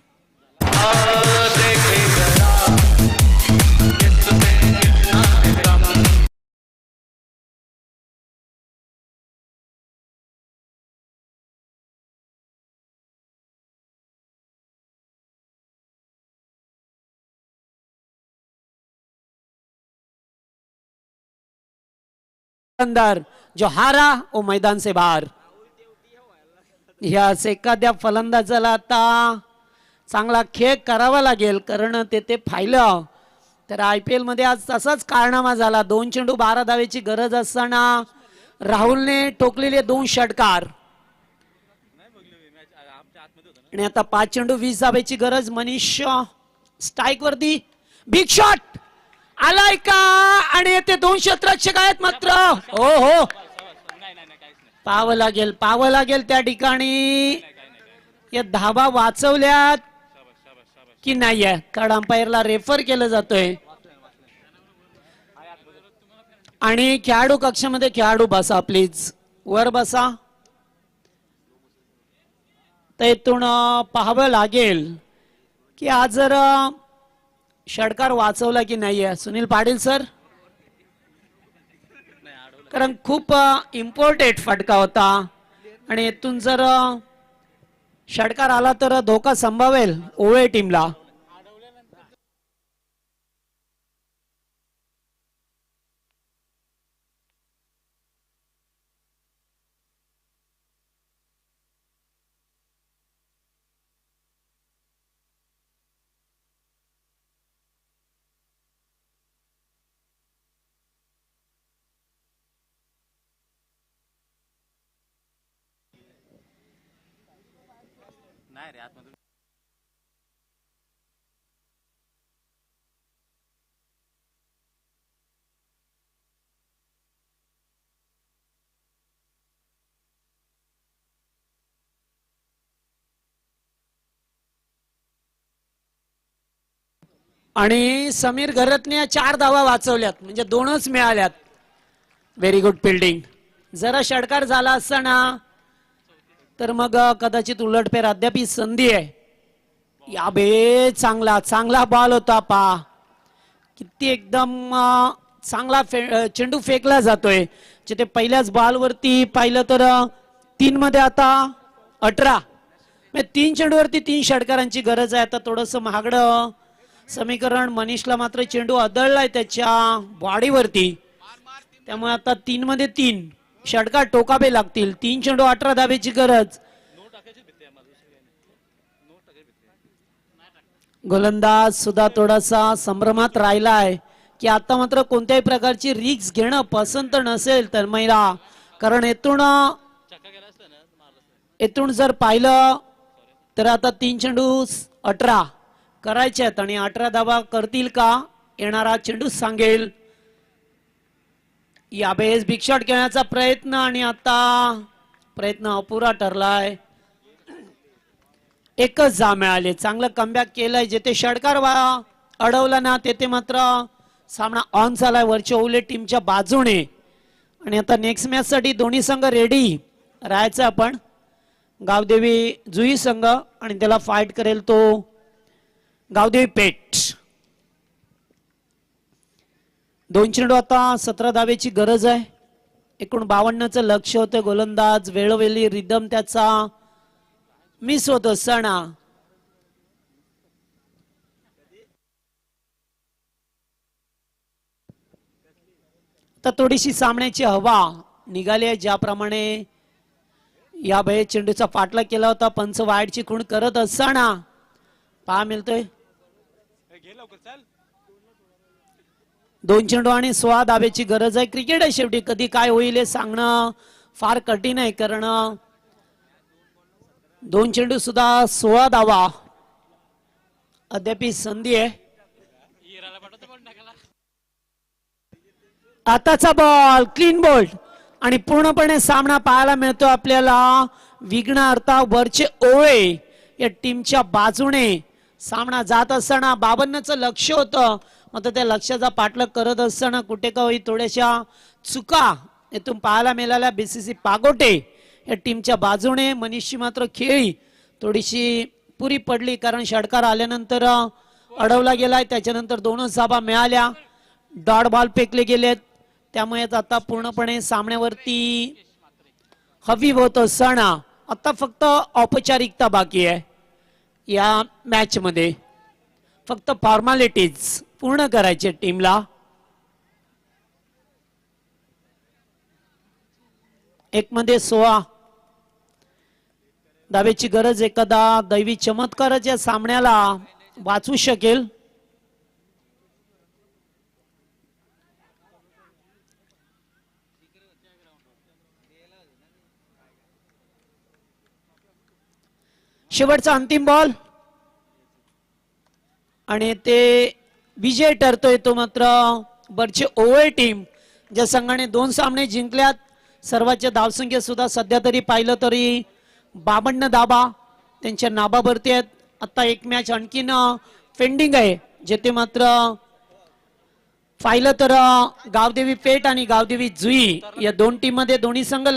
अंदर जो हारा वो मैदान से बाहर. या एखाद्या फलंदाजाला आता चांगला खेळ करावा लागेल, कारण ते पाहिलं तर IPL मध्ये आज तसाच कारनामा झाला. 2 चेंडू 12 धावेची गरज असताना राहुलने ठोकलेले 2 षटकार आणि आता 5 चेंडू 20 धावेची गरज. मनीष स्ट्राईक वरती, बिग शॉट आलाय का आणि येथे 2 क्षेत्ररक्षक आहेत, मात्र हो पाहावं लागेल त्या ठिकाणी या धावा वाचवल्यात की नाही आहे. थर्ड अंपायरला रेफर केलं जातोय आणि खेळाडू कक्षामध्ये खेळाडू बसा प्लीज, वर बसा. तर इथून पाहावं लागेल की आज जर षटकार वाचवला की नाही आहे. सुनील पाटील सर, कारण खूप इम्पॉर्टंट फटका होता आणि इथून जर षटकार आला तर धोका संभावेल ओळे टीमला. आणि समीर घरतने 4 धावा वाचवल्यात म्हणजे 2च मिळाल्यात. Very good fielding. जरा षटकार झाला असता ना तर मग कदाचित उलटफेर अद्याप ही संधी आहे. या बे चांगला चांगला बॉल होता पा. किती एकदम चांगला चेंडू फेकला जातोय. जिथे पहिल्याच बॉलवरती पाहिलं तर 3 मध्ये आता 18 म्हणजे 3 चेंडूवरती 3 षटकारांची गरज आहे. आता थोडंसं महागडं समीकरण. मनीषला मात्र चेंडू आदळलाय त्याच्या बॉडीवरती त्यामुळे आता 3 मध्ये 3 षटकार टोकावे लागतील. 3 चेंडू 18 धावेची गरज. गोलंदाज सुद्धा थोडासा संभ्रमात राहिलाय की आता मात्र कोणत्याही प्रकारची रिस्क घेणं पसंत नसेल तर महिला. कारण येथून जर पाहिलं तर आता 3 चेंडू 18 करायचे आहेत आणि 18 धावा करतील का येणारा चेंडू सांगेल. यावेळेस बिग शॉट खेळण्याचा प्रयत्न आणि आता प्रयत्न अपुरा ठरलाय. एकच जा मिळाले. चांगलं कमबॅक केलंय. जिथे षटकार अडवला ना तेथे मात्र सामना ऑन झालाय वरच्या ओले टीमच्या बाजूने. आणि आता नेक्स्ट मॅच साठी दोन्ही संघ रेडी राहायचं. आपण गावदेवी जुई संघ आणि त्याला फाईट करेल तो गावदेवी पेठ. 2 चेंडू आता 17 धावेची गरज आहे. एकूण 52चं लक्ष होतं. गोलंदाज वेळोवेळी रिदम त्याचा मिस होत असताना तर थोडीशी सामन्याची हवा निघाली आहे. ज्याप्रमाणे या बाहेर चेंडूचा पाठलाग केला होता पंच वाईडची खूण करत असताना पहा मिळतोय 2 चेंडू आणि 16 धावेची गरज आहे. क्रिकेट आहे शेवटी. कधी काय होईल हे सांगणं फार कठीण आहे. कारण 2 चेंडू सुद्धा 16 धावा अद्याप संधी आहे. आताचा बॉल क्लीन बोल्ड आणि पूर्णपणे सामना पाहायला मिळतो आपल्याला. विघ्नार्था वरचे ओळे या टीमच्या बाजूने सामना जात असताना 52चं लक्ष होतं. मात्र त्या लक्षाचा पाठलाग करत असताना कुठे काही थोड्याशा चुका येथून पाहायला मिळाल्या. बीसीसी पागोटे या टीमच्या बाजूने. मनीषची मात्र खेळी थोडीशी पुरी पडली कारण षटकार आल्यानंतर अडवला गेलाय. त्याच्यानंतर 2च धावा मिळाल्या. डॉट बॉल फेकले गेलेत. त्यामुळे आता पूर्णपणे सामन्यावरती हवी होत असताना आता फक्त औपचारिकता बाकी आहे. या मॅच मध्ये फक्त फॉर्मॅलिटीज पूर्ण करायचे टीमला. 1 मध्ये 16 धावेची गरज. एखादा दैवी चमत्कारच या सामन्याला वाचू शकेल. शेवटचा अंतिम बॉल आणि ते विजय ठरतोय तो मात्र वरची ओव्हर टीम. ज्या संघाने 2 सामने जिंकल्यात. सर्वांच्या धावसंख्या सुद्धा सध्या तरी पाहिलं तरी 52 धावा त्यांच्या नाबावरती आहेत. आता 1 मॅच आणखीन पेंडिंग आहे. जेथे मात्र पाहिलं तर गावदेवी पेठ आणि गावदेवी जुई या 2 टीम मध्ये दोन्ही संघ